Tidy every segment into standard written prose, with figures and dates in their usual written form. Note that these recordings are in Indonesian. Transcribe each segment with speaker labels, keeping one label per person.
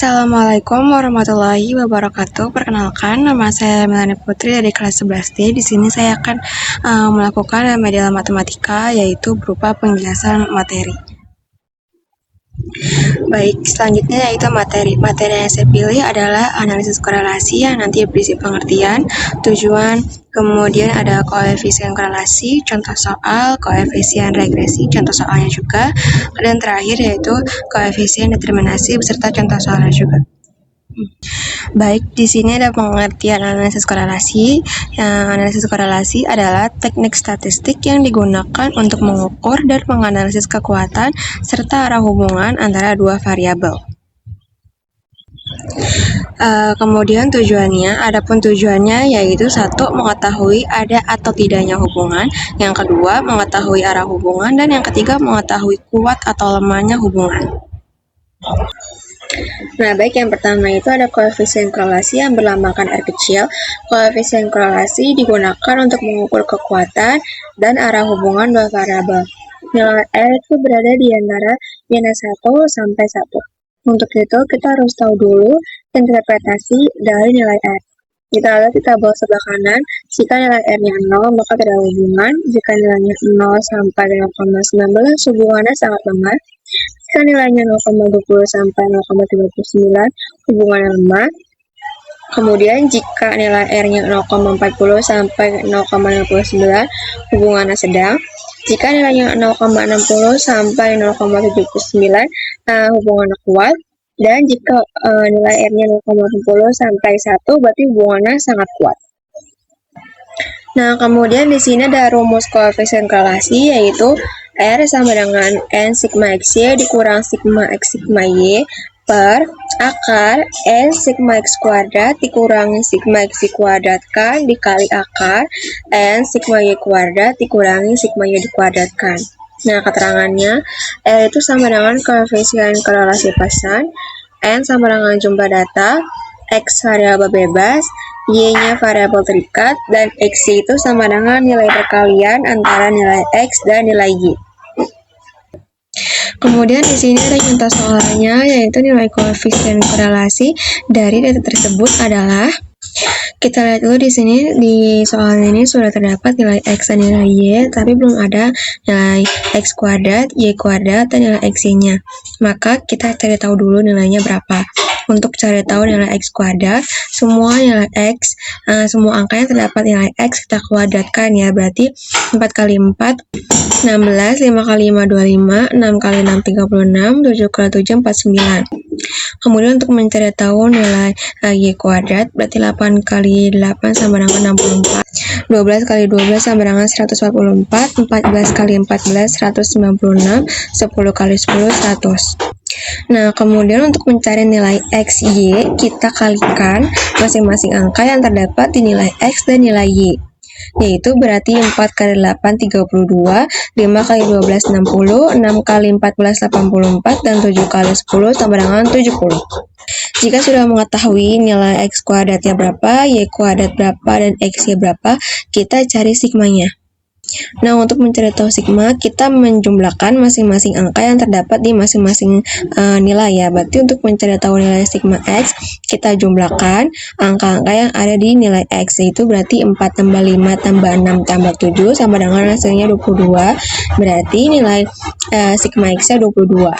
Speaker 1: Assalamualaikum warahmatullahi wabarakatuh. Perkenalkan, nama saya Melani Putri dari kelas 11D. Di sini saya akan melakukan remedial matematika, yaitu berupa penjelasan materi. Baik, selanjutnya yaitu materi. Materi yang saya pilih adalah analisis korelasi yang nanti berisi pengertian, tujuan, kemudian ada koefisien korelasi, contoh soal, koefisien regresi, contoh soalnya juga, dan terakhir yaitu koefisien determinasi beserta contoh soalnya juga. Baik, di sini ada pengertian analisis korelasi. Analisis korelasi adalah teknik statistik yang digunakan untuk mengukur dan menganalisis kekuatan serta arah hubungan antara dua variabel. Kemudian adapun tujuannya yaitu satu, mengetahui ada atau tidaknya hubungan, yang kedua, mengetahui arah hubungan, dan yang ketiga, mengetahui kuat atau lemahnya hubungan. Nah, baik, yang pertama itu ada koefisien korelasi yang berlambangkan R kecil. Koefisien korelasi digunakan untuk mengukur kekuatan dan arah hubungan dua variabel. Nilai R itu berada di antara minus 1 sampai 1. Untuk itu, kita harus tahu dulu interpretasi dari nilai R. Kita lihat di tabel sebelah kanan, jika nilai R-nya 0, maka tidak ada hubungan. Jika nilainya 0 sampai 0,19, hubungannya sangat lemah. Jika nilainya 0,20 sampai 0,39, hubungannya lemah. Kemudian jika nilai R-nya 0,40 sampai 0,59, hubungannya sedang. Jika nilainya 0,60 sampai 0,79, hubungannya kuat. Dan jika nilai R-nya 0,60 sampai 1, berarti hubungannya sangat kuat. Nah, kemudian di sini ada rumus koefisien korelasi, yaitu R sama dengan N sigma XY dikurang sigma X sigma Y per akar N sigma X kuadrat dikurangi sigma X dikuadratkan dikali akar N sigma Y kuadrat dikurangi sigma Y dikuadratkan. Nah, keterangannya, R itu sama dengan koefisien korelasi pasang, N sama dengan jumlah data, X variabel bebas, Y-nya variabel terikat, dan X itu sama dengan nilai perkalian antara nilai X dan nilai Y. Kemudian di sini ada contoh soalnya, yaitu nilai koefisien korelasi dari data tersebut adalah, kita lihat dulu di sini, di soal ini sudah terdapat nilai X dan nilai Y, tapi belum ada nilai X kuadrat, Y kuadrat, dan nilai X-nya. Maka kita cari tahu dulu nilainya berapa. Untuk cari tahu nilai X kuadrat, semua nilai X, semua angka yang terdapat nilai X kita kuadratkan ya, berarti 4 kali 4, 16, 5 kali 5, 25, 6 kali 6, 36, 7 kali 7, 49. Kemudian untuk mencari tahu nilai Y kuadrat, berarti 8 kali 8 sama dengan 64, 12 kali 12 sama dengan 144, 14 kali 14, 196, 10 kali 10, 100. Nah, kemudian untuk mencari nilai X, Y, kita kalikan masing-masing angka yang terdapat di nilai X dan nilai Y. Yaitu berarti 4 kali 8, 32, 5 kali 12, 60, 6 kali 14, 84, dan 7 kali 10 sama dengan 70. Jika sudah mengetahui nilai X kuadratnya berapa, Y kuadrat berapa, dan X-nya berapa, kita cari sigmanya. Nah, untuk mencari tahu sigma, kita menjumlahkan masing-masing angka yang terdapat di masing-masing nilai ya. Berarti untuk mencari tahu nilai sigma X, kita jumlahkan angka-angka yang ada di nilai X, yaitu berarti 4 tambah 5 tambah 6 tambah 7 sama dengan hasilnya 22. Berarti nilai sigma X-nya 22.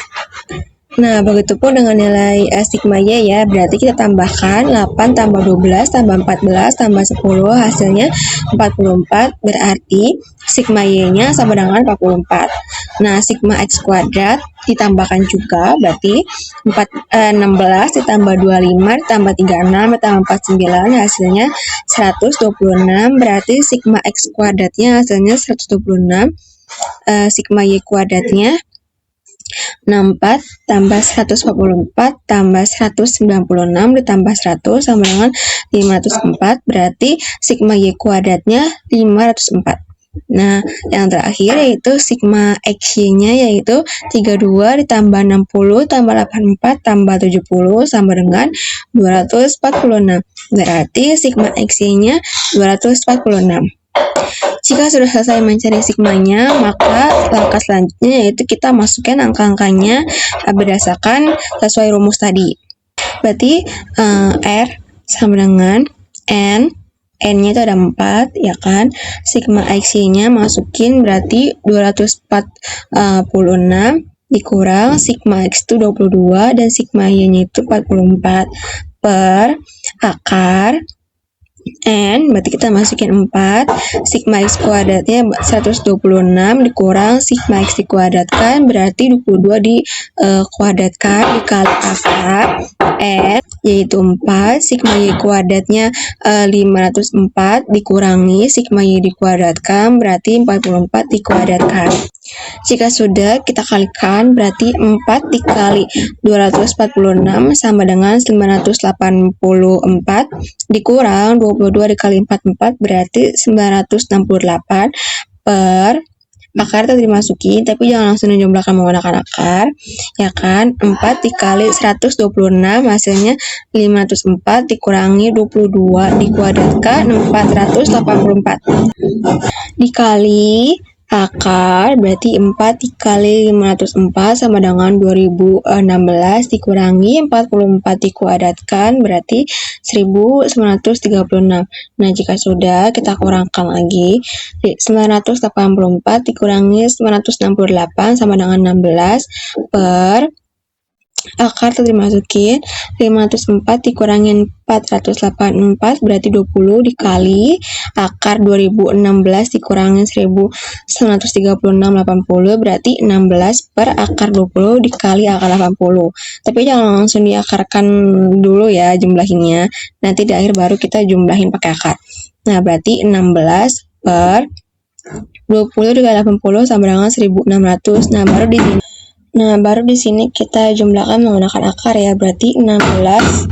Speaker 1: Nah, begitupun dengan nilai sigma Y ya, berarti kita tambahkan 8 tambah 12 tambah 14 tambah 10, hasilnya 44, berarti sigma Y-nya sama dengan 44. Nah, sigma X kuadrat ditambahkan juga, berarti 16 ditambah 25 ditambah 36 ditambah 49, hasilnya 126, berarti sigma X kuadratnya hasilnya 126, sigma Y kuadratnya 64 tambah 144 tambah 196 ditambah 100 sama dengan 504, berarti sigma Y kuadratnya 504. Nah, yang terakhir yaitu sigma XY-nya yaitu 32 ditambah 60 tambah 84 tambah 70 sama dengan 246. Berarti sigma XY-nya 246. Jika sudah selesai mencari sigmanya, maka langkah selanjutnya yaitu kita masukkan angka-angkanya berdasarkan sesuai rumus tadi. Berarti R sama dengan N-nya itu ada 4, ya kan? Sigma X-nya masukin berarti 246 dikurang sigma X itu 22 dan sigma Y-nya itu 44 per akar N, berarti kita masukin 4, sigma X kuadratnya 126 dikurang sigma X dikuadratkan, berarti 22 dikuadratkan dikali akar N, yaitu 4, sigma Y kuadratnya 504 dikurangi sigma Y dikuadratkan, berarti 44 dikuadratkan. Jika sudah, kita kalikan, berarti 4 dikali 246 sama dengan 984 dikurang 22 dikali 44 berarti 968 per akar itu dimasuki, tapi jangan langsung dijumlahkan menggunakan akar, ya kan? 4 dikali 126 hasilnya 504 dikurangi 22 dikuadratkan 484 dikali akar, berarti 4 dikali 504 sama dengan 2016 dikurangi 44 dikuadratkan, berarti 1936. Nah, jika sudah, kita kurangkan lagi. 984 dikurangi 968 sama dengan 16 per akar itu dimasukin 504 dikurangi 484 berarti 20 dikali akar 2016 dikurangi 1936 80 berarti 16 per akar 20 dikali akar 80. Tapi jangan langsung diakarkan dulu ya jumlahinnya, nanti di akhir baru kita jumlahin pakai akar. Nah, berarti 16 per 20 dikali 80 sama dengan 1600. Nah, baru di sini kita jumlahkan menggunakan akar ya, berarti 16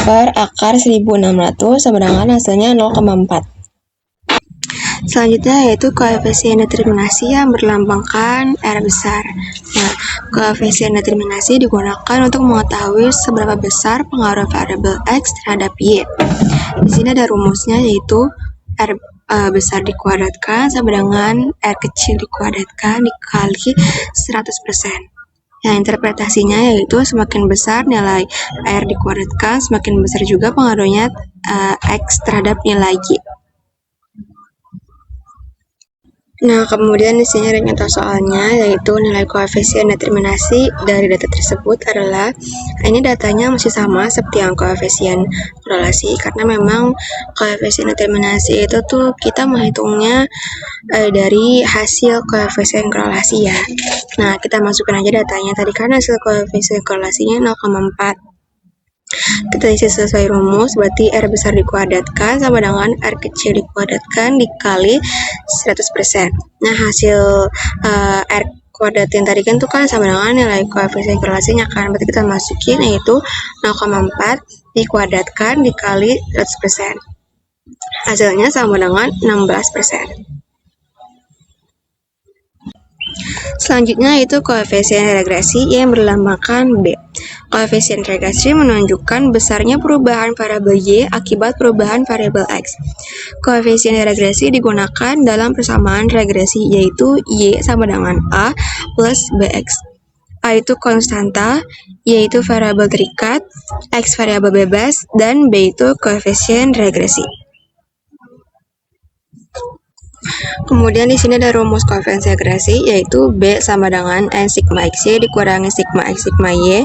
Speaker 1: per akar 1600 sama dengan hasilnya 0,4. Selanjutnya yaitu koefisien determinasi yang berlambangkan R besar. Nah, koefisien determinasi digunakan untuk mengetahui seberapa besar pengaruh variabel X terhadap Y. Di sini ada rumusnya yaitu R besar dikuadratkan sama dengan R kecil dikuadratkan dikali 100%. Nah, interpretasinya yaitu semakin besar nilai R dikuadratkan, semakin besar juga pengaruhnya X terhadap nilai Y. Nah, kemudian di sini ada contoh soalnya, yaitu nilai koefisien determinasi dari data tersebut adalah, ini datanya masih sama seperti yang koefisien korelasi, karena memang koefisien determinasi itu tuh kita menghitungnya dari hasil koefisien korelasi ya. Nah, kita masukkan aja datanya, tadi kan hasil koefisien korelasinya 0,4. Kita isi sesuai rumus, berarti R besar dikuadratkan sama dengan R kecil dikuadratkan dikali 100%. Nah, hasil R kuadrat yang tadi kan itu kan sama dengan nilai koefisien korelasinya kan, berarti kita masukin yaitu 0,4 dikuadratkan dikali 100%. Hasilnya sama dengan 16%. Selanjutnya yaitu koefisien regresi yang berlambangkan B. Koefisien regresi menunjukkan besarnya perubahan variabel Y akibat perubahan variabel X. Koefisien regresi digunakan dalam persamaan regresi, yaitu Y sama dengan A plus BX. A itu konstanta, Y itu variabel terikat, X variabel bebas, dan B itu koefisien regresi. Kemudian di sini ada rumus koefisien regresi, yaitu B sama dengan N sigma XY dikurangi sigma X sigma Y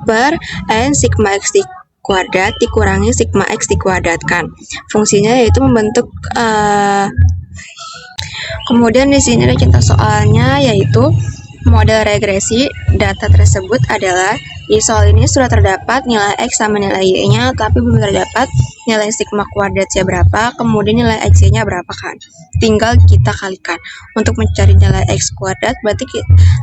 Speaker 1: per N sigma X kuadrat dikurangi sigma X dikuadratkan. Fungsinya yaitu membentuk kemudian di sini ada contoh soalnya, yaitu model regresi data tersebut adalah, di soal ini sudah terdapat nilai X sama nilai Y-nya, tapi belum terdapat nilai sigma kuadratnya berapa, kemudian nilai X-nya berapa kan. Tinggal kita kalikan. Untuk mencari nilai X kuadrat, berarti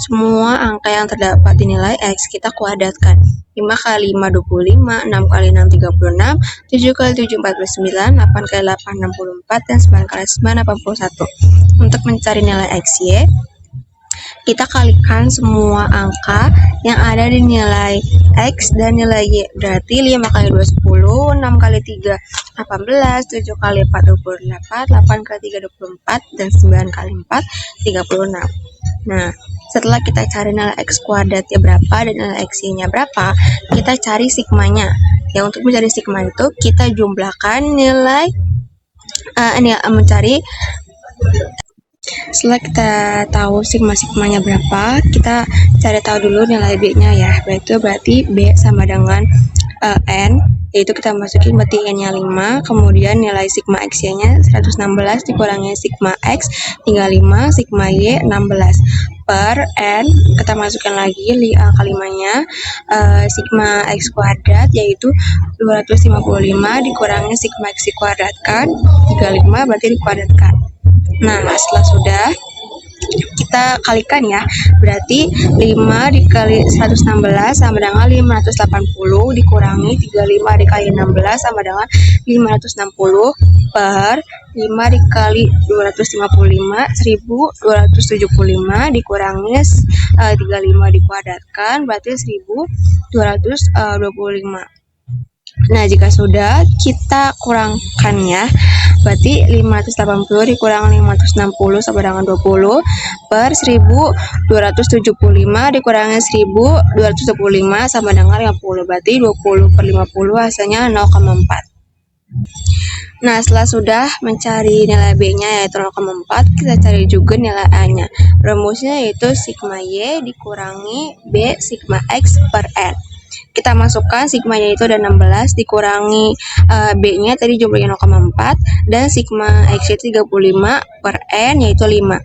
Speaker 1: semua angka yang terdapat di nilai X kita kuadratkan. 5 kali 5, 25, 6 kali 6, 36, 7 kali 7, 49, 8 kali 8, 64, dan 9 kali 9, 81. Untuk mencari nilai XY, kita kalikan semua angka yang ada di nilai X dan nilai Y. Berarti 5 kali 2, 10, 6 kali 3, 18, 7 kali 4, 28, 8 kali 3, 24, dan 9 kali 4, 36. Nah, setelah kita cari nilai X kuadratnya berapa dan nilai X-nya berapa, kita cari sigmanya. Ya, untuk mencari sigma itu kita jumlahkan nilai setelah kita tahu sigmanya berapa, kita cari tahu dulu nilai B-nya ya. Itu berarti B sama dengan N, yaitu kita masukin berarti N-nya 5, kemudian nilai sigma X-nya 116 dikurangi sigma X tinggal 5, sigma Y 16 per N, kita masukkan lagi angka 5-nya, sigma X kuadrat yaitu 255 dikurangi sigma X dikuadratkan, 35 berarti dikuadratkan. Nah, setelah sudah kita kalikan ya, berarti 5 dikali 116 sama dengan 580 dikurangi 35 dikali 16 sama dengan 560 per 5 dikali 255 1275 dikurangi 35 dikuadratkan berarti 1225. Nah, jika sudah kita kurangkan ya, berarti 580 dikurang 560 sama dengan 20 per 1275 dikurangi 1225 sama dengan 50, berarti 20 per 50 hasilnya 0,4. Nah, setelah sudah mencari nilai B-nya yaitu 0,4, kita cari juga nilai A-nya. Rumusnya yaitu sigma Y dikurangi B sigma X per N. Kita masukkan sigmanya itu ada 16 dikurangi B-nya tadi jumlahnya 0,4 dan sigma X itu 35 per N yaitu 5.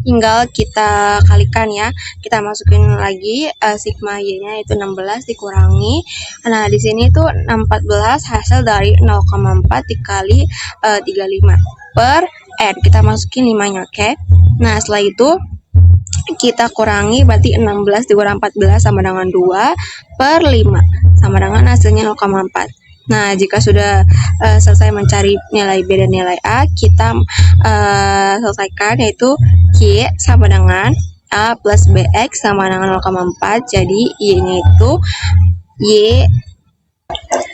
Speaker 1: Tinggal kita kalikan ya. Kita masukin lagi sigma Y-nya itu 16 dikurangi. Nah, di sini tuh 14 hasil dari 0,4 dikali 35 per N. Kita masukin 5-nya, oke? Nah, setelah itu kita kurangi berarti 16 dikurang 14 sama dengan 2 per 5 sama dengan hasilnya 0,4. Nah, jika sudah selesai mencari nilai B dan nilai A, kita selesaikan yaitu Y sama dengan A plus BX sama dengan 0,4. Jadi Y-nya itu Y.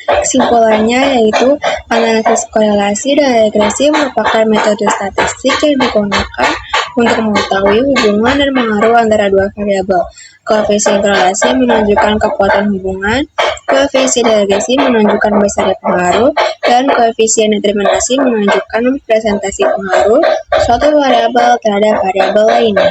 Speaker 1: Kesimpulannya yaitu analisis korelasi dan regresi merupakan metode statistik yang digunakan untuk mengetahui hubungan dan pengaruh antara dua variabel. Koefisien korelasi menunjukkan kekuatan hubungan, koefisien regresi menunjukkan besarnya pengaruh, dan koefisien determinasi menunjukkan presentasi pengaruh suatu variabel terhadap variabel lainnya.